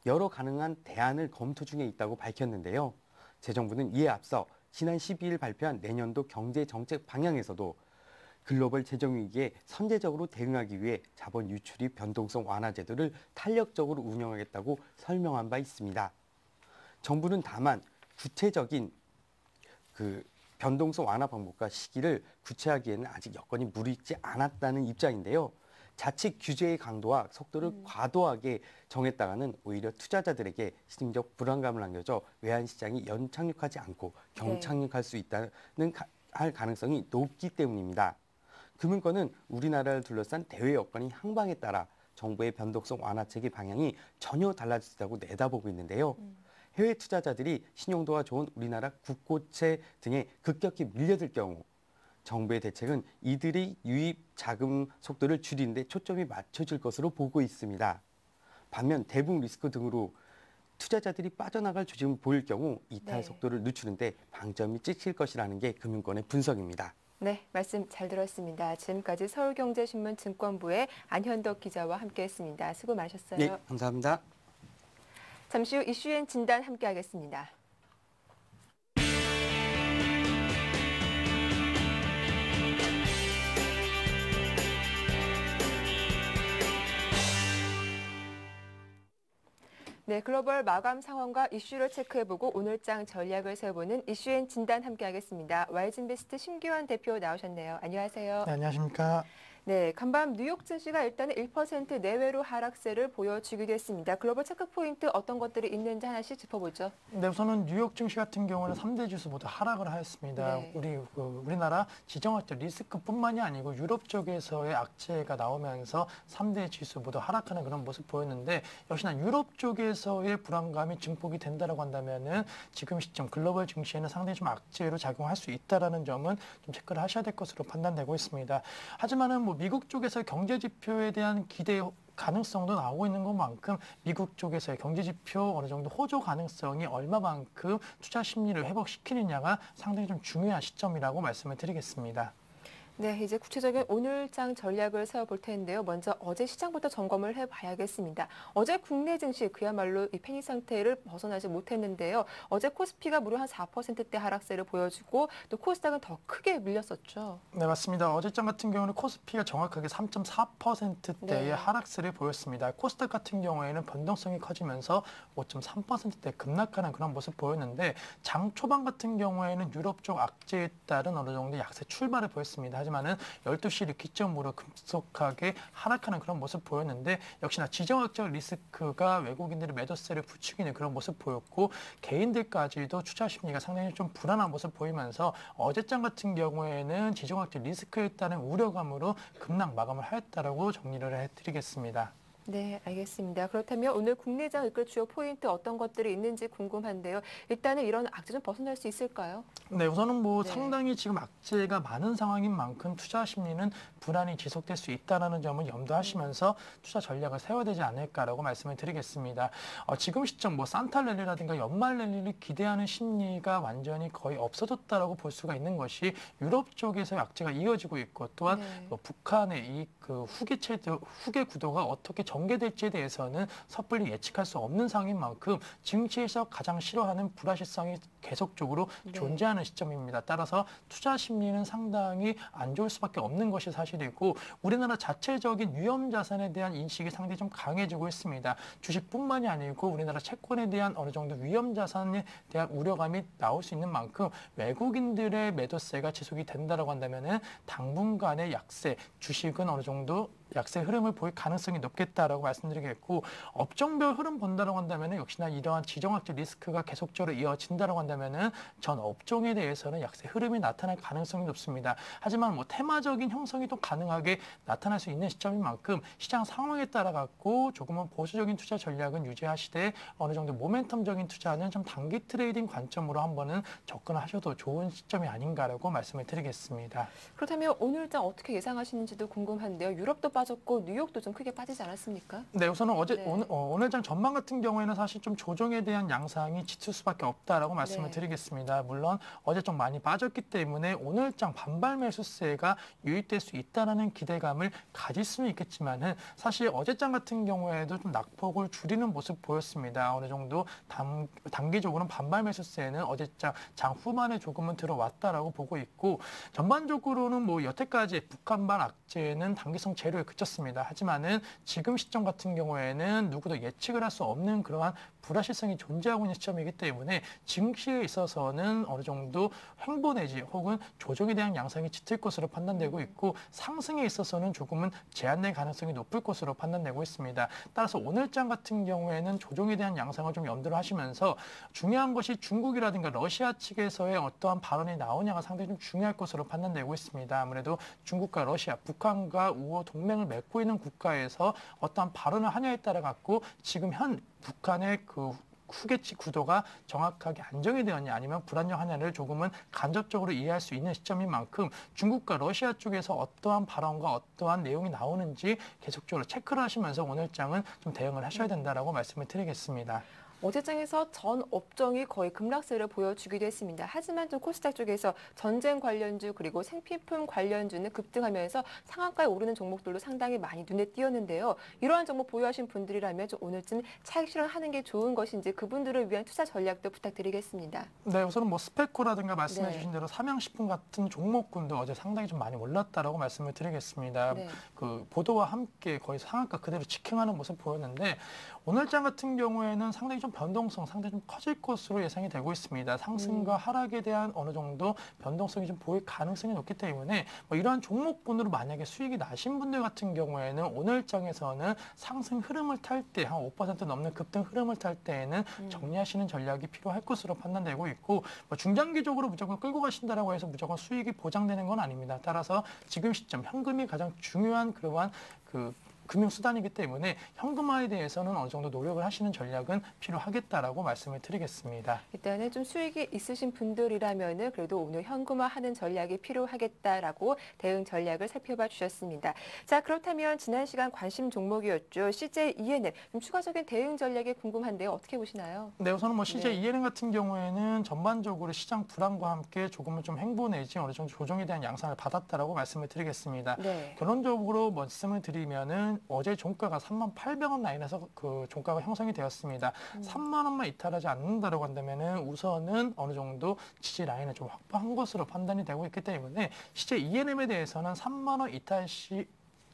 Speaker 4: 여러 가능한 대안을 검토 중에 있다고 밝혔는데요. 재정부는 이에 앞서 지난 12일 발표한 내년도 경제정책 방향에서도 글로벌 재정위기에 선제적으로 대응하기 위해 자본 유출입 변동성 완화 제도를 탄력적으로 운영하겠다고 설명한 바 있습니다. 정부는 다만 구체적인 변동성 완화 방법과 시기를 구체하기에는 아직 여건이 무르익지 않았다는 입장인데요. 자칫 규제의 강도와 속도를 과도하게 정했다가는 오히려 투자자들에게 심리적 불안감을 안겨줘 외환시장이 연착륙하지 않고 경착륙할 수 있다는 할 가능성이 높기 때문입니다. 금융권은 우리나라를 둘러싼 대외 여건이 향방에 따라 정부의 변동성 완화책의 방향이 전혀 달라질 수 있다고 내다보고 있는데요. 해외 투자자들이 신용도가 좋은 우리나라 국고채 등에 급격히 밀려들 경우 정부의 대책은 이들의 유입 자금 속도를 줄이는 데 초점이 맞춰질 것으로 보고 있습니다. 반면 대북 리스크 등으로 투자자들이 빠져나갈 조짐을 보일 경우 이탈
Speaker 1: 네.
Speaker 4: 속도를 늦추는 데 방점이 찍힐 것이라는 게 금융권의 분석입니다.
Speaker 1: 네, 말씀 잘 들었습니다. 지금까지 서울경제신문 증권부의 안현덕 기자와 함께했습니다. 수고 많으셨어요.
Speaker 4: 네, 감사합니다.
Speaker 1: 잠시 후 이슈엔 진단 함께하겠습니다. 네, 글로벌 마감 상황과 이슈를 체크해보고 오늘장 전략을 세워보는 이슈앤 진단 함께하겠습니다. 와이즈인베스트 심기환 대표 나오셨네요. 안녕하세요.
Speaker 5: 네, 안녕하십니까.
Speaker 1: 네, 간밤 뉴욕 증시가 일단은 1% 내외로 하락세를 보여주기도 했습니다. 글로벌 체크 포인트 어떤 것들이 있는지 하나씩 짚어보죠.
Speaker 5: 네, 우선은 뉴욕 증시 같은 경우는 3대 지수 모두 하락을 하였습니다.
Speaker 1: 네.
Speaker 5: 우리나라 지정학적 리스크뿐만이 아니고 유럽 쪽에서의 악재가 나오면서 3대 지수 모두 하락하는 그런 모습 보였는데 역시나 유럽 쪽에서의 불안감이 증폭이 된다라고 한다면은 지금 시점 글로벌 증시에는 상당히 좀 악재로 작용할 수 있다라는 점은 좀 체크를 하셔야 될 것으로 판단되고 있습니다. 하지만은 뭐 미국 쪽에서 경제 지표에 대한 기대 가능성도 나오고 있는 것만큼 미국 쪽에서의 경제 지표 어느 정도 호조 가능성이 얼마만큼 투자 심리를 회복시키느냐가 상당히 좀 중요한 시점이라고 말씀을 드리겠습니다.
Speaker 1: 네, 이제 구체적인 오늘장 전략을 세워볼 텐데요. 먼저 어제 시장부터 점검을 해봐야겠습니다. 어제 국내 증시 그야말로 이 패닉 상태를 벗어나지 못했는데요. 어제 코스피가 무려 한 4%대 하락세를 보여주고 또 코스닥은 더 크게 밀렸었죠.
Speaker 5: 네, 맞습니다. 어제장 같은 경우는 코스피가 정확하게 3.4%대의
Speaker 1: 네.
Speaker 5: 하락세를 보였습니다. 코스닥 같은 경우에는 변동성이 커지면서 5.3%대 급락하는 그런 모습 보였는데 장 초반 같은 경우에는 유럽 쪽 악재에 따른 어느 정도 약세 출발을 보였습니다. 하지만은 12시를 기점으로 급속하게 하락하는 그런 모습 보였는데 역시나 지정학적 리스크가 외국인들의 매도세를 부추기는 그런 모습 보였고 개인들까지도 투자 심리가 상당히 좀 불안한 모습 보이면서 어제장 같은 경우에는 지정학적 리스크에 따른 우려감으로 급락 마감을 하였다라고 정리를 해드리겠습니다.
Speaker 1: 네, 알겠습니다. 그렇다면 오늘 국내장 이끌 주요 포인트 어떤 것들이 있는지 궁금한데요. 일단은 이런 악재 좀 벗어날 수 있을까요?
Speaker 5: 네, 우선은 뭐
Speaker 1: 네.
Speaker 5: 상당히 지금 악재가 많은 상황인 만큼 투자 심리는 불안이 지속될 수 있다는 점을 염두하시면서 투자 전략을 세워야 되지 않을까라고 말씀을 드리겠습니다. 지금 시점 뭐 산타 랠리라든가 연말 랠리를 기대하는 심리가 완전히 거의 없어졌다라고 볼 수가 있는 것이 유럽 쪽에서 악재가 이어지고 있고 또한
Speaker 1: 네.
Speaker 5: 북한의 이 그 후계 구도가 어떻게 전개될지에 대해서는 섣불리 예측할 수 없는 상황인 만큼 증시에서 가장 싫어하는 불확실성이 계속적으로
Speaker 1: 네.
Speaker 5: 존재하는 시점입니다. 따라서 투자 심리는 상당히 안 좋을 수밖에 없는 것이 사실이고 우리나라 자체적인 위험 자산에 대한 인식이 상당히 좀 강해지고 있습니다. 주식뿐만이 아니고 우리나라 채권에 대한 어느 정도 위험 자산에 대한 우려감이 나올 수 있는 만큼 외국인들의 매도세가 지속이 된다라고 한다면은 당분간의 약세, 주식은 어느 정도 약세 흐름을 보일 가능성이 높겠다라고 말씀드리겠고 업종별 흐름 본다라고 한다면은 역시나 이러한 지정학적 리스크가 계속적으로 이어진다라고 한다면은 전 업종에 대해서는 약세 흐름이 나타날 가능성이 높습니다. 하지만 뭐 테마적인 형성이 또 가능하게 나타날 수 있는 시점인 만큼 시장 상황에 따라 갖고 조금은 보수적인 투자 전략은 유지하시되 어느 정도 모멘텀적인 투자는 좀 단기 트레이딩 관점으로 한번은 접근하셔도 좋은 시점이 아닌가라고 말씀을 드리겠습니다.
Speaker 1: 그렇다면 오늘장 어떻게 예상하시는지도 궁금한데요. 유럽도 빠졌고 뉴욕도 좀 크게 빠지지 않았습니까?
Speaker 5: 네, 우선은 어제
Speaker 1: 네.
Speaker 5: 오늘장 전망 같은 경우에는 사실 좀 조정에 대한 양상이 짙을 수밖에 없다라고 말씀을
Speaker 1: 네.
Speaker 5: 드리겠습니다. 물론 어제 좀 많이 빠졌기 때문에 오늘장 반발 매수세가 유입될 수 있다라는 기대감을 가질 수는 있겠지만은 사실 어제장 같은 경우에도 좀 낙폭을 줄이는 모습 보였습니다. 어느 정도 단기적으로는 반발 매수세는 어제장 장 후반에 조금은 들어왔다라고 보고 있고 전반적으로는 뭐 여태까지 북한발 악재는 단기성 제로에 그쳤습니다. 하지만은 지금 시점 같은 경우에는 누구도 예측을 할 수 없는 그러한 불확실성이 존재하고 있는 시점이기 때문에 증시에 있어서는 어느 정도 횡보 내지 혹은 조정에 대한 양상이 짙을 것으로 판단되고 있고 상승에 있어서는 조금은 제한될 가능성이 높을 것으로 판단되고 있습니다. 따라서 오늘장 같은 경우에는 조정에 대한 양상을 좀 염두를 하시면서 중요한 것이 중국이라든가 러시아 측에서의 어떠한 발언이 나오냐가 상당히 좀 중요할 것으로 판단되고 있습니다. 아무래도 중국과 러시아, 북한과 우호 동맹을 맺고 있는 국가에서 어떠한 발언을 하냐에 따라 갖고 지금 현 북한의 그 후계치 구도가 정확하게 안정이 되었냐 아니면 불안정하냐를 조금은 간접적으로 이해할 수 있는 시점인 만큼 중국과 러시아 쪽에서 어떠한 발언과 어떠한 내용이 나오는지 계속적으로 체크를 하시면서 오늘장은 좀 대응을 하셔야 된다라고 말씀을 드리겠습니다.
Speaker 1: 어제장에서 전 업종이 거의 급락세를 보여주기도 했습니다. 하지만 좀 코스닥 쪽에서 전쟁 관련주 그리고 생필품 관련주는 급등하면서 상한가에 오르는 종목들도 상당히 많이 눈에 띄었는데요. 이러한 종목 보유하신 분들이라면 좀 오늘쯤 차익 실현하는 게 좋은 것인지 그분들을 위한 투자 전략도 부탁드리겠습니다.
Speaker 5: 네, 우선은 뭐 스페코라든가 말씀해
Speaker 1: 네.
Speaker 5: 주신 대로 삼양식품 같은 종목군도 어제 상당히 좀 많이 올랐다라고 말씀을 드리겠습니다.
Speaker 1: 네.
Speaker 5: 그 보도와 함께 거의 상한가 그대로 직행하는 모습 보였는데 오늘장 같은 경우에는 상당히 좀 변동성 상당히 좀 커질 것으로 예상이 되고 있습니다. 상승과 하락에 대한 어느 정도 변동성이 좀 보일 가능성이 높기 때문에 뭐 이러한 종목군으로 만약에 수익이 나신 분들 같은 경우에는 오늘장에서는 상승 흐름을 탈 때 한 5% 넘는 급등 흐름을 탈 때에는 정리하시는 전략이 필요할 것으로 판단되고 있고 뭐 중장기적으로 무조건 끌고 가신다라고 해서 무조건 수익이 보장되는 건 아닙니다. 따라서 지금 시점 현금이 가장 중요한 그러한 금융수단이기 때문에 현금화에 대해서는 어느 정도 노력을 하시는 전략은 필요하겠다라고 말씀을 드리겠습니다.
Speaker 1: 일단은 좀 수익이 있으신 분들이라면은 그래도 오늘 현금화하는 전략이 필요하겠다라고 대응 전략을 살펴봐 주셨습니다. 자, 그렇다면 지난 시간 관심 종목이었죠. CJ ENM 좀 추가적인 대응 전략이 궁금한데요. 어떻게 보시나요?
Speaker 5: 네, 우선은 뭐 CJ
Speaker 1: 네.
Speaker 5: ENM 같은 경우에는 전반적으로 시장 불안과 함께 조금은 좀 횡보 내지 어느 정도 조정에 대한 양상을 받았다라고 말씀을 드리겠습니다.
Speaker 1: 네.
Speaker 5: 결론적으로 말씀을 드리면은 어제 종가가 38,000원 라인에서 그 종가가 형성이 되었습니다. 3만 원만 이탈하지 않는다라고 한다면은 우선은 어느 정도 지지 라인을 좀 확보한 것으로 판단이 되고 있기 때문에 실제 ENM에 대해서는 3만 원 이탈 시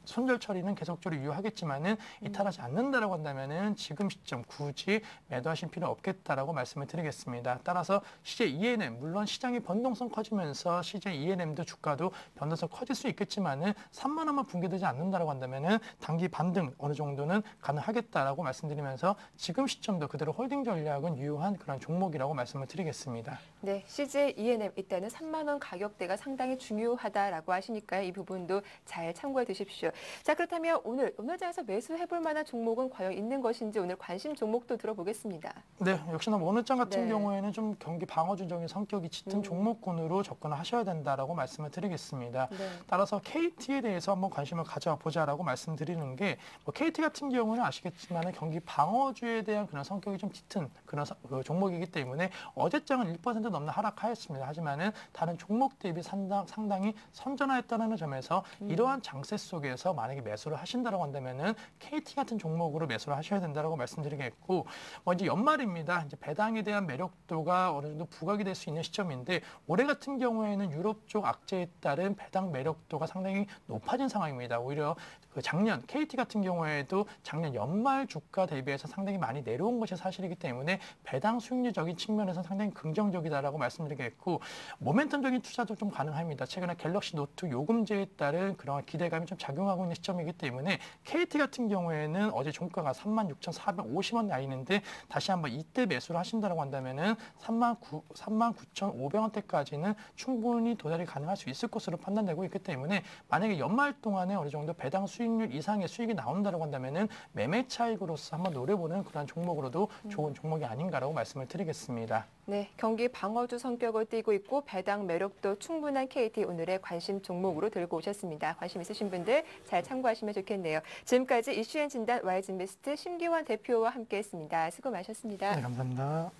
Speaker 5: 손절 처리는 계속적으로 유효하겠지만은 이탈하지 않는다라고 한다면은 지금 시점 굳이 매도하실 필요 없겠다라고 말씀을 드리겠습니다. 따라서 CJ ENM 물론 시장의 변동성 커지면서 CJ ENM도 주가도 변동성 커질 수 있겠지만은 3만 원만 붕괴되지 않는다라고 한다면은 단기 반등 어느 정도는 가능하겠다라고 말씀드리면서 지금 시점도 그대로 홀딩 전략은 유효한 그런 종목이라고 말씀을 드리겠습니다.
Speaker 1: 네, CJ ENM 일단은 3만 원 가격대가 상당히 중요하다라고 하시니까요. 이 부분도 잘 참고해 두십시오. 자, 그렇다면 오늘장에서 매수해볼 만한 종목은 과연 있는 것인지 오늘 관심 종목도 들어보겠습니다.
Speaker 5: 네, 역시나 뭐 오늘장 같은
Speaker 1: 네.
Speaker 5: 경우에는 좀 경기 방어주적인 성격이 짙은 종목군으로 접근을 하셔야 된다라고 말씀을 드리겠습니다.
Speaker 1: 네.
Speaker 5: 따라서 KT에 대해서 한번 관심을 가져보자라고 말씀드리는 게 뭐 KT 같은 경우는 아시겠지만 경기 방어주에 대한 그런 성격이 좀 짙은 그런 그 종목이기 때문에 어제장은 1% 넘는 하락하였습니다. 하지만은 다른 종목 대비 상당히 선전하였다는 점에서 이러한 장세 속에서 만약에 매수를 하신다라고 한다면은 KT 같은 종목으로 매수를 하셔야 된다라고 말씀드리겠고 뭐 이제 연말입니다. 이제 배당에 대한 매력도가 어느 정도 부각이 될 수 있는 시점인데 올해 같은 경우에는 유럽 쪽 악재에 따른 배당 매력도가 상당히 높아진 상황입니다. 오히려 그 작년 KT 같은 경우에도 작년 연말 주가 대비해서 상당히 많이 내려온 것이 사실이기 때문에 배당 수익률적인 측면에서 상당히 긍정적이다라고 말씀드리겠고 모멘텀적인 투자도 좀 가능합니다. 최근에 갤럭시 노트 요금제에 따른 그런 기대감이 좀 작용하고 있는 시점이기 때문에 KT 같은 경우에는 어제 종가가 36,450원 라인인데 다시 한번 이때 매수를 하신다고 한다면은 39,500원대까지는 충분히 도달이 가능할 수 있을 것으로 판단되고 있기 때문에 만약에 연말 동안에 어느 정도 배당 수익률 이상의 수익이 나온다고 한다면은 매매 차익으로서 한번 노려보는 그런 종목으로도 좋은 종목이 아닌가라고 말씀을 드리겠습니다.
Speaker 1: 네, 경기 방어주 성격을 띠고 있고 배당 매력도 충분한 KT 오늘의 관심 종목으로 들고 오셨습니다. 관심 있으신 분들 잘 참고하시면 좋겠네요. 지금까지 이슈앤 진단 와이즈인베스트 심기환 대표와 함께했습니다. 수고 많으셨습니다.
Speaker 5: 네, 감사합니다.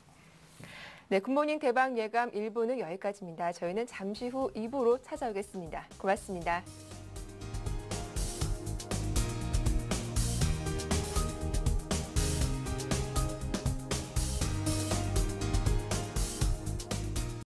Speaker 1: 네, 굿모닝 대박 예감 1부는 여기까지입니다. 저희는 잠시 후 2부로 찾아오겠습니다. 고맙습니다.